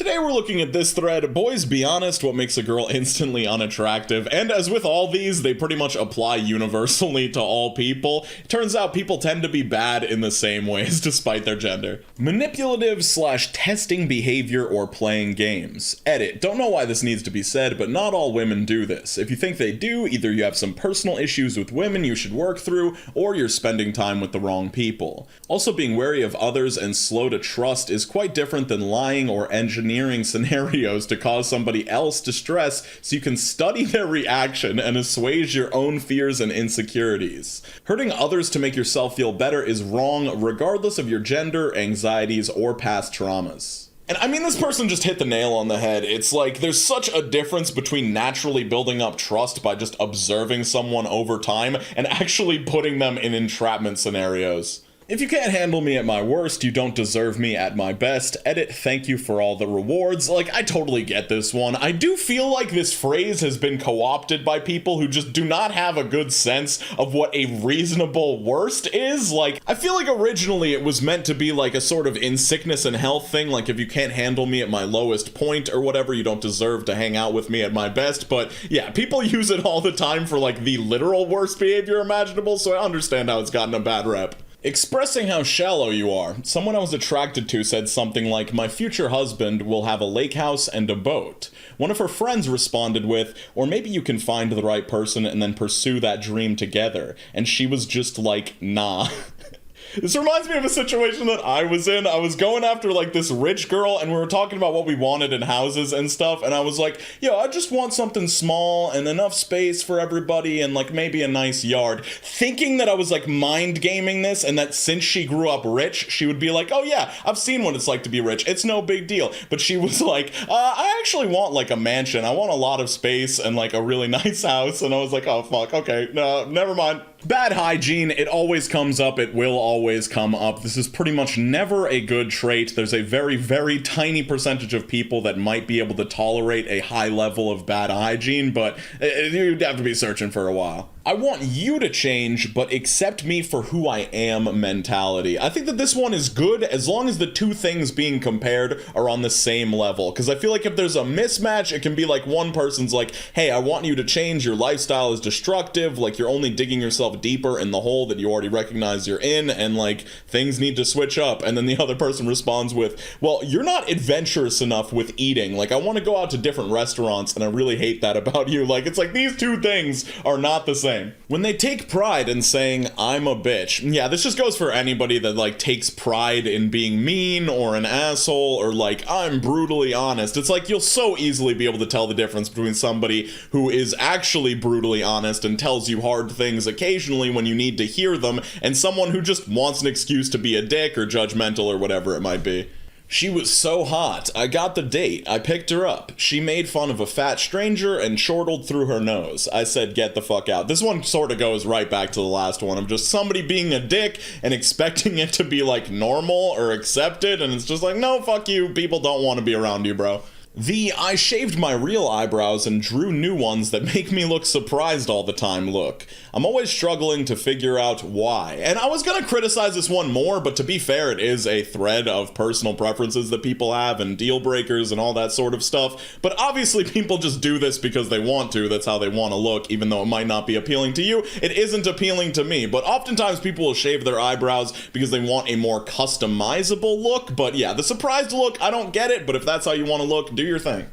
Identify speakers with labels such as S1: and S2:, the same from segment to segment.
S1: Today we're looking at this thread, boys be honest, what makes a girl instantly unattractive, and as with all these, they pretty much apply universally to all people. It turns out people tend to be bad in the same ways despite their gender. Manipulative / testing behavior or playing games. Edit, don't know why this needs to be said, but not all women do this. If you think they do, either you have some personal issues with women you should work through, or you're spending time with the wrong people. Also, being wary of others and slow to trust is quite different than lying or engineering scenarios to cause somebody else distress so you can study their reaction and assuage your own fears and insecurities. Hurting others to make yourself feel better is wrong regardless of your gender, anxieties, or past traumas. And I mean, this person just hit the nail on the head. It's like, there's such a difference between naturally building up trust by just observing someone over time and actually putting them in entrapment scenarios. If you can't handle me at my worst, you don't deserve me at my best. Edit, thank you for all the rewards. Like, I totally get this one. I do feel like this phrase has been co-opted by people who just do not have a good sense of what a reasonable worst is. Like, I feel like originally it was meant to be like a sort of in sickness and health thing, like if you can't handle me at my lowest point or whatever, you don't deserve to hang out with me at my best. But yeah, people use it all the time for like the literal worst behavior imaginable, so I understand how it's gotten a bad rep. Expressing how shallow you are. Someone I was attracted to said something like, my future husband will have a lake house and a boat. One of her friends responded with, or maybe you can find the right person and then pursue that dream together. And she was just like, nah. This reminds me of a situation that I was in. I was going after like this rich girl and we were talking about what we wanted in houses and stuff, and I was like, yo, I just want something small and enough space for everybody and like maybe a nice yard, thinking that I was like mind gaming this and that since she grew up rich she would be like, oh yeah, I've seen what it's like to be rich, it's no big deal. But she was like, I actually want like a mansion, I want a lot of space and like a really nice house. And I was like, oh fuck, okay, no, never mind. Bad hygiene, it always comes up, it will always come up. This is pretty much never a good trait. There's a very, very tiny percentage of people that might be able to tolerate a high level of bad hygiene, but you'd have to be searching for a while. I want you to change, but accept me for who I am mentality. I think that this one is good as long as the two things being compared are on the same level. Because I feel like if there's a mismatch, it can be like one person's like, hey, I want you to change, your lifestyle is destructive, like you're only digging yourself deeper in the hole that you already recognize you're in, and like things need to switch up. And then the other person responds with, well, you're not adventurous enough with eating. Like, I want to go out to different restaurants and I really hate that about you. Like, it's like these two things are not the same. When they take pride in saying, I'm a bitch. Yeah, this just goes for anybody that like takes pride in being mean or an asshole or like, I'm brutally honest. It's like you'll so easily be able to tell the difference between somebody who is actually brutally honest and tells you hard things occasionally when you need to hear them, and someone who just wants an excuse to be a dick or judgmental or whatever it might be. She was so hot. I got the date. I picked her up. She made fun of a fat stranger and chortled through her nose. I said, get the fuck out. This one sort of goes right back to the last one of just somebody being a dick and expecting it to be like normal or accepted, and it's just like, no, fuck you. People don't want to be around you, bro. I shaved my real eyebrows and drew new ones that make me look surprised all the time look. I'm always struggling to figure out why. And I was gonna criticize this one more, but to be fair, it is a thread of personal preferences that people have and deal breakers and all that sort of stuff. But obviously people just do this because they want to. That's how they want to look, even though it might not be appealing to you. It isn't appealing to me, but oftentimes people will shave their eyebrows because they want a more customizable look. But yeah, the surprised look, I don't get it, but if that's how you want to look, do your thing.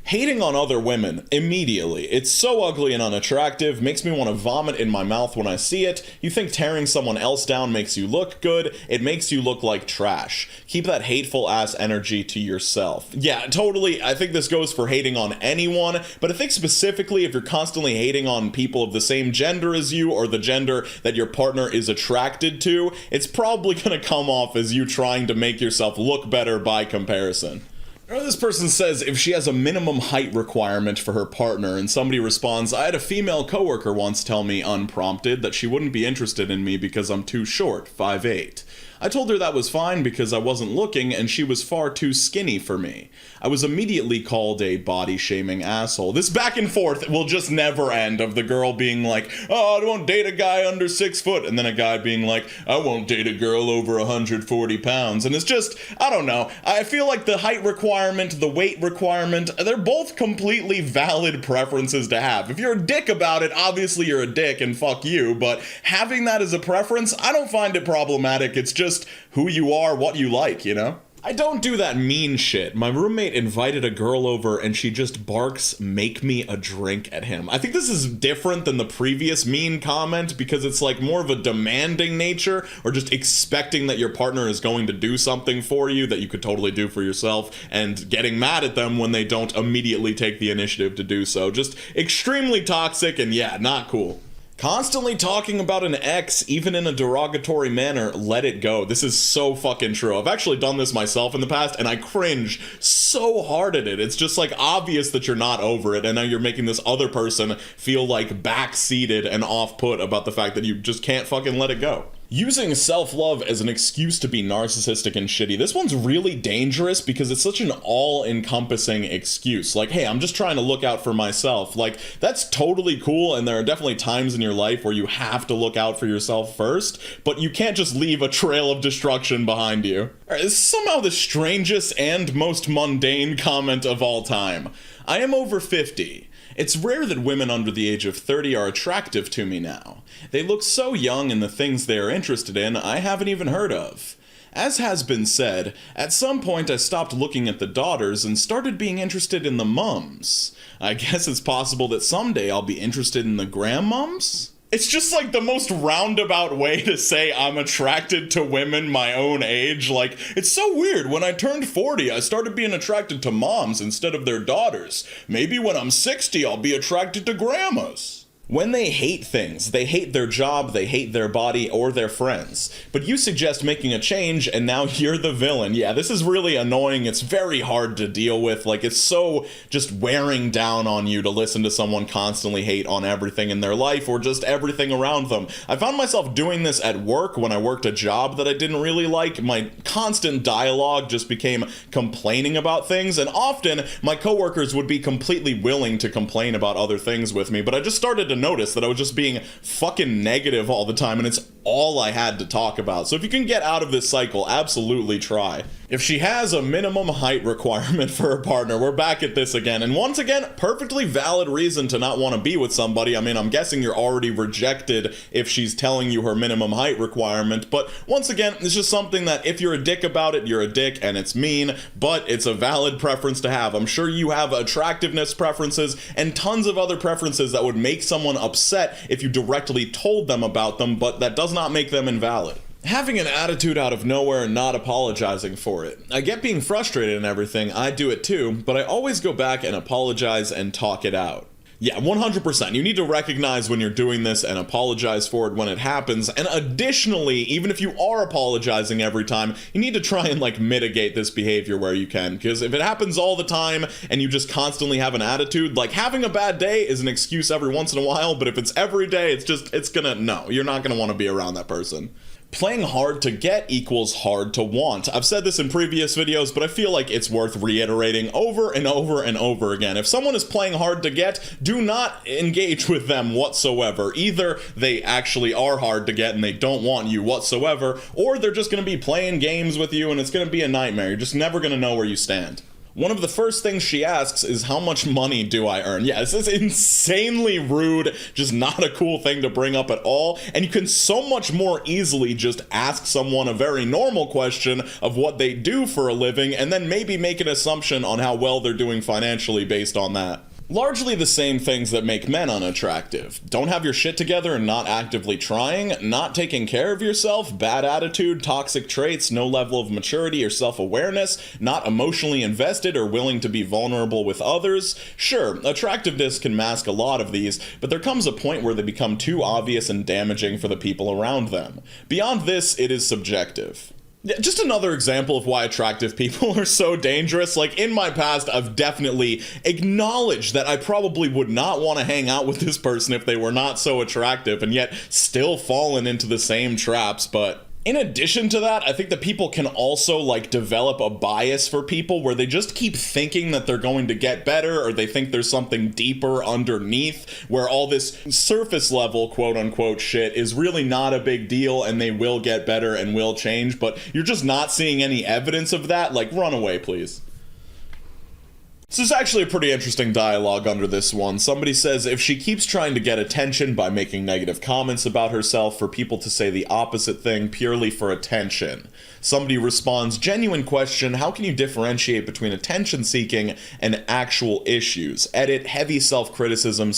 S1: Hating on other women, immediately. It's so ugly and unattractive, makes me want to vomit in my mouth when I see it. You think tearing someone else down makes you look good, it makes you look like trash. Keep that hateful ass energy to yourself. Yeah, totally, I think this goes for hating on anyone, but I think specifically if you're constantly hating on people of the same gender as you or the gender that your partner is attracted to, it's probably gonna come off as you trying to make yourself look better by comparison. This person says if she has a minimum height requirement for her partner and somebody responds, I had a female coworker once tell me unprompted that she wouldn't be interested in me because I'm too short, 5'8". I told her that was fine because I wasn't looking and she was far too skinny for me. I was immediately called a body-shaming asshole. This back and forth will just never end of the girl being like, oh, I won't date a guy under 6 foot, and then a guy being like, I won't date a girl over 140 pounds. And it's just, I don't know. I feel like the height requirement, the weight requirement, they're both completely valid preferences to have. If you're a dick about it, obviously you're a dick and fuck you, but having that as a preference, I don't find it problematic. It's just who you are, what you like, you know? I don't do that mean shit. My roommate invited a girl over and she just barks, make me a drink at him. I think this is different than the previous mean comment because it's like more of a demanding nature or just expecting that your partner is going to do something for you that you could totally do for yourself and getting mad at them when they don't immediately take the initiative to do so. Just extremely toxic and yeah, not cool. Constantly talking about an ex, even in a derogatory manner, let it go. This is so fucking true. I've actually done this myself in the past, and I cringe so hard at it. It's just, like, obvious that you're not over it, and now you're making this other person feel, like, backseated and off-put about the fact that you just can't fucking let it go. Using self-love as an excuse to be narcissistic and shitty. This one's really dangerous because it's such an all-encompassing excuse. Like, hey, I'm just trying to look out for myself. Like, that's totally cool, and there are definitely times in your life where you have to look out for yourself first, but you can't just leave a trail of destruction behind you. It's somehow the strangest and most mundane comment of all time. I am over 50. It's rare that women under the age of 30 are attractive to me now. They look so young in the things they are interested in I haven't even heard of. As has been said, at some point I stopped looking at the daughters and started being interested in the mums. I guess it's possible that someday I'll be interested in the grandmums? It's just like the most roundabout way to say I'm attracted to women my own age. Like, it's so weird. When I turned 40, I started being attracted to moms instead of their daughters. Maybe when I'm 60, I'll be attracted to grandmas. When they hate things, they hate their job, they hate their body, or their friends. But you suggest making a change, and now you're the villain. Yeah, this is really annoying. It's very hard to deal with. Like, it's so just wearing down on you to listen to someone constantly hate on everything in their life, or just everything around them. I found myself doing this at work when I worked a job that I didn't really like. My constant dialogue just became complaining about things, and often my coworkers would be completely willing to complain about other things with me, but I just started to notice that I was just being fucking negative all the time, and it's all I had to talk about. So if you can get out of this cycle, absolutely try. If she has a minimum height requirement for her partner, we're back at this again. And once again, perfectly valid reason to not want to be with somebody. I mean, I'm guessing you're already rejected if she's telling you her minimum height requirement. But once again, it's just something that if you're a dick about it, you're a dick and it's mean, but it's a valid preference to have. I'm sure you have attractiveness preferences and tons of other preferences that would make someone upset if you directly told them about them, but that does not make them invalid. Having an attitude out of nowhere and not apologizing for it. I get being frustrated and everything, I do it too, but I always go back and apologize and talk it out. Yeah, 100%. You need to recognize when you're doing this and apologize for it when it happens. And additionally, even if you are apologizing every time, you need to try and like mitigate this behavior where you can. Because if it happens all the time and you just constantly have an attitude, like having a bad day is an excuse every once in a while, but if it's every day, you're not gonna want to be around that person. Playing hard to get equals hard to want. I've said this in previous videos, but I feel like it's worth reiterating over and over and over again. If someone is playing hard to get, do not engage with them whatsoever. Either they actually are hard to get and they don't want you whatsoever, or they're just going to be playing games with you and it's going to be a nightmare. You're just never going to know where you stand. One of the first things she asks is, how much money do I earn? Yeah, this is insanely rude, just not a cool thing to bring up at all, and you can so much more easily just ask someone a very normal question of what they do for a living, and then maybe make an assumption on how well they're doing financially based on that. Largely the same things that make men unattractive. Don't have your shit together and not actively trying, not taking care of yourself, bad attitude, toxic traits, no level of maturity or self-awareness, not emotionally invested or willing to be vulnerable with others. Sure, attractiveness can mask a lot of these, but there comes a point where they become too obvious and damaging for the people around them. Beyond this, it is subjective. Yeah, just another example of why attractive people are so dangerous. Like, in my past, I've definitely acknowledged that I probably would not want to hang out with this person if they were not so attractive, and yet still fallen into the same traps, but In addition to that, I think that people can also like develop a bias for people where they just keep thinking that they're going to get better, or they think there's something deeper underneath where all this surface level quote unquote shit is really not a big deal and they will get better and will change, but you're just not seeing any evidence of that. Like, run away, please. This is actually a pretty interesting dialogue under this one. Somebody says, if she keeps trying to get attention by making negative comments about herself for people to say the opposite thing purely for attention. Somebody responds, genuine question, how can you differentiate between attention seeking and actual issues? Edit, heavy self-criticism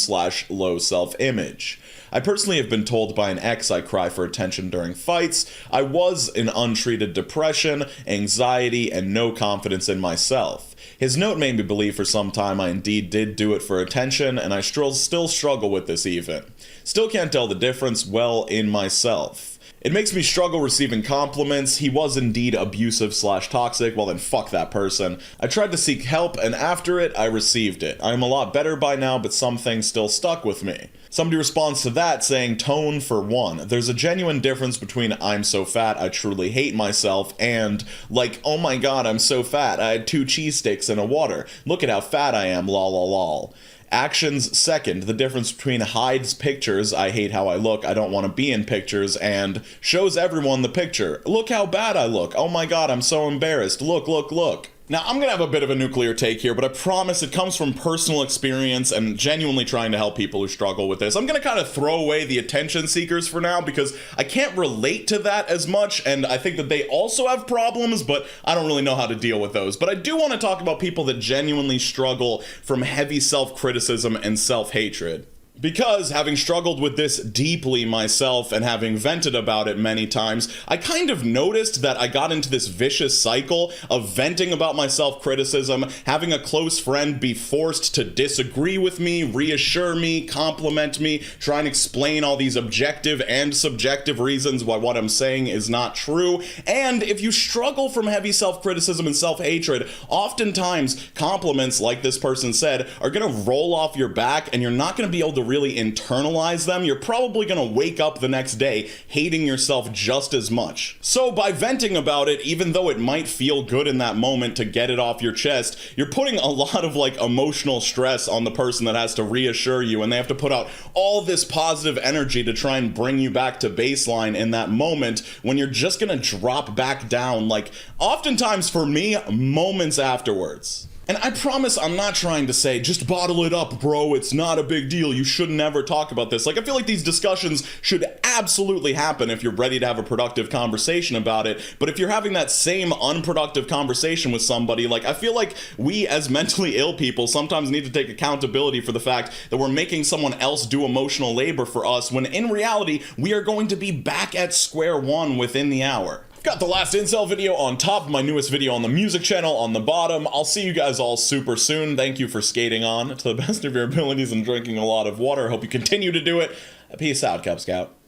S1: / low self-image. I personally have been told by an ex I cry for attention during fights. I was in untreated depression, anxiety, and no confidence in myself. His note made me believe for some time I indeed did do it for attention, and I still struggle with this even. Still can't tell the difference well in myself. It makes me struggle receiving compliments. He was indeed abusive / toxic. Well then, fuck that person. I tried to seek help, and after it, I received it. I am a lot better by now, but some things still stuck with me. Somebody responds to that saying, tone for one. There's a genuine difference between I'm so fat, I truly hate myself, and like, oh my god, I'm so fat, I had 2 cheese sticks and a water. Look at how fat I am, lol lol lol. Actions second, the difference between hides pictures, I hate how I look, I don't want to be in pictures, and shows everyone the picture. Look how bad I look, oh my god, I'm so embarrassed, look, look, look. Now, I'm gonna have a bit of a nuclear take here, but I promise it comes from personal experience and genuinely trying to help people who struggle with this. I'm gonna kind of throw away the attention seekers for now because I can't relate to that as much, and I think that they also have problems, but I don't really know how to deal with those. But I do want to talk about people that genuinely struggle from heavy self-criticism and self-hatred. Because, having struggled with this deeply myself and having vented about it many times, I kind of noticed that I got into this vicious cycle of venting about my self-criticism, having a close friend be forced to disagree with me, reassure me, compliment me, try and explain all these objective and subjective reasons why what I'm saying is not true. And if you struggle from heavy self-criticism and self-hatred, oftentimes compliments, like this person said, are gonna roll off your back and you're not gonna be able to really internalize them. You're probably gonna wake up the next day hating yourself just as much. So by venting about it, even though it might feel good in that moment to get it off your chest, you're putting a lot of like emotional stress on the person that has to reassure you, and they have to put out all this positive energy to try and bring you back to baseline in that moment when you're just gonna drop back down, like oftentimes for me, moments afterwards. And I promise I'm not trying to say, just bottle it up, bro, it's not a big deal, you should never talk about this. Like, I feel like these discussions should absolutely happen if you're ready to have a productive conversation about it, but if you're having that same unproductive conversation with somebody, like, I feel like we as mentally ill people sometimes need to take accountability for the fact that we're making someone else do emotional labor for us, when in reality, we are going to be back at square one within the hour. Got the last incel video on top, my newest video on the music channel on the bottom. I'll see you guys all super soon. Thank you for skating on to the best of your abilities and drinking a lot of water. Hope you continue to do it. Peace out, Cub Scout.